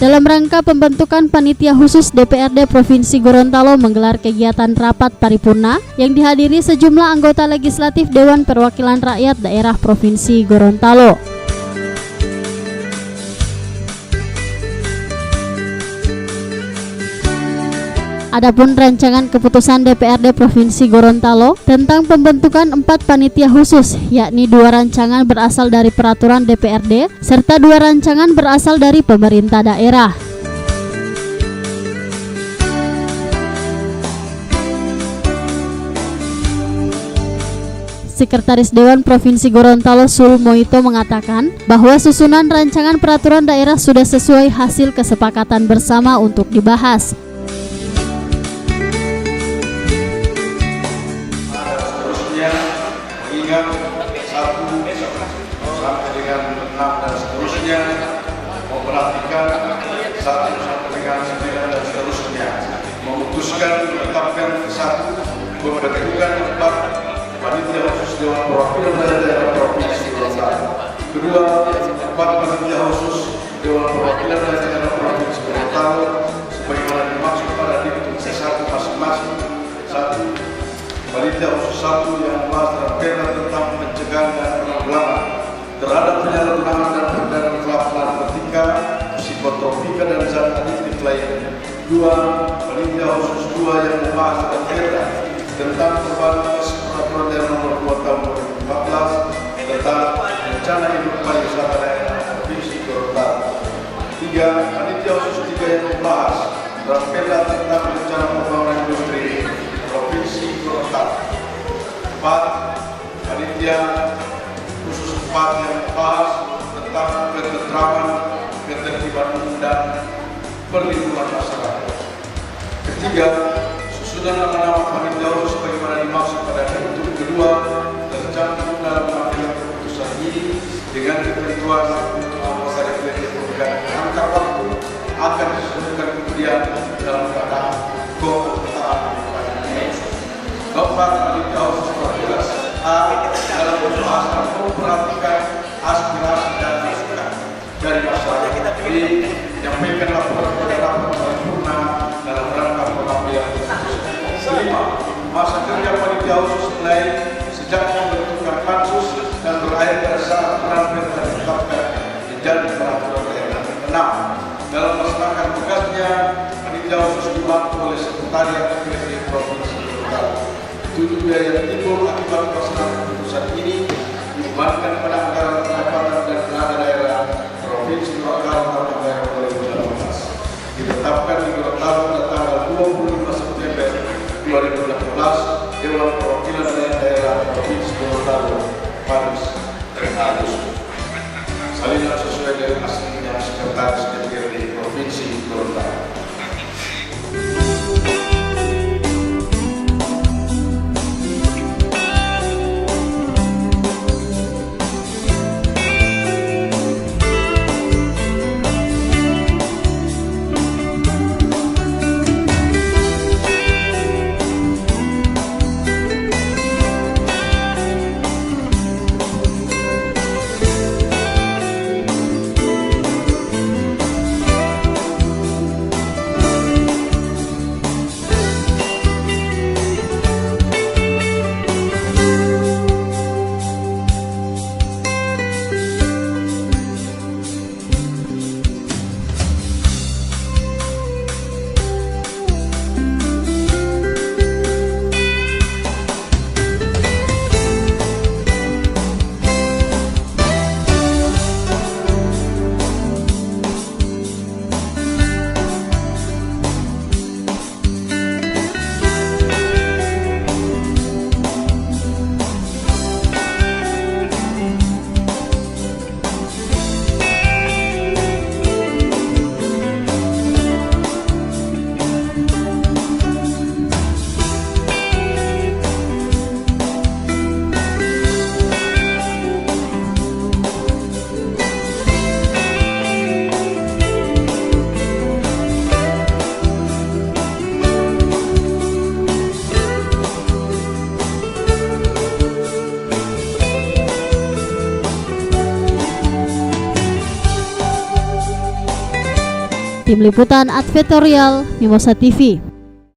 Dalam rangka pembentukan panitia khusus DPRD Provinsi Gorontalo menggelar kegiatan rapat paripurna yang dihadiri sejumlah anggota legislatif Dewan Perwakilan Rakyat Daerah Provinsi Gorontalo. Adapun rancangan keputusan DPRD Provinsi Gorontalo tentang pembentukan 4 panitia khusus, yakni 2 rancangan berasal dari peraturan DPRD serta 2 rancangan berasal dari pemerintah daerah. Sekretaris Dewan Provinsi Gorontalo Sul Moito mengatakan bahwa susunan rancangan peraturan daerah sudah sesuai hasil kesepakatan bersama untuk dibahas. Mengingat 1 sampai dengan 6 dan seterusnya, memperhatikan 1 sampai dengan 9 dan seterusnya, memutuskan menetapkan 1 membentukkan 4 panitia khusus Dewan Perwakilan Daerah Provinsi Gorontalo. Kedua, 4 panitia khusus Dewan Perwakilan Daerah Provinsi Gorontalo sebagaimana dimaksud pada diktum C1 masing-masing. 1. Panitia khusus 1 yang membahas perda tentang pencegahan dan penanggulangan terhadap penyalahgunaan dan peredaran kelapa narkotika, psikotropika dan zat adiktif lainnya. 2. Panitia khusus 2 yang membahas perda tentang perubahan peraturan daerah nomor 2 tahun 2014 tentang rencana induk pariwisata daerah Provinsi Gorontalo. 3. Panitia khusus 3 yang membahas perda tentang rencana pembangunan industri Provinsi Gorontalo. 4. Panitia khusus 4 yang membahas tentang ketentraman, ketertiban umum dan perlindungan masyarakat. Ketiga, susunan nama-nama panitia khusus sebagaimana dimaksud pada diktum kedua tercantum dalam materi keputusan ini dengan ketentuan anggota DPRD memberikan angka waktu akan disebutkan kemudian dalam keadaan keanggotaan. 4. Panitia khusus 14 dalam pembahasan memperhatikan aspirasi dan masukan dari masyarakat. Menyampaikan laporan pada rapat paripurna dalam rangka pengambilan keputusan. 5. Masa kerja panitia khusus mulai sejak pembentukan pansus dan berakhir pada saat peran perda ditetapkan menjadi peraturan daerah. 6. Dalam melaksanakan tugasnya, panitia khusus dibantu oleh Sekretariat DPRD Provinsi Gorontalo. 7. Biaya yang timbul akibat pelaksanaan keputusan ini dibebankan pada anggaran pendapatan dan tenaga daerah Provinsi Gorontalo tahun anggaran 2018. Ditetapkan di Gorontalo pada tanggal 25 September 2018 Dewan Perwakilan Daerah Provinsi Gorontalo Paris Agustus. Salinan sesuai dengan aslinya Sekretaris DPRD Provinsi Gorontalo. Tim Liputan Advertorial Mimosa TV.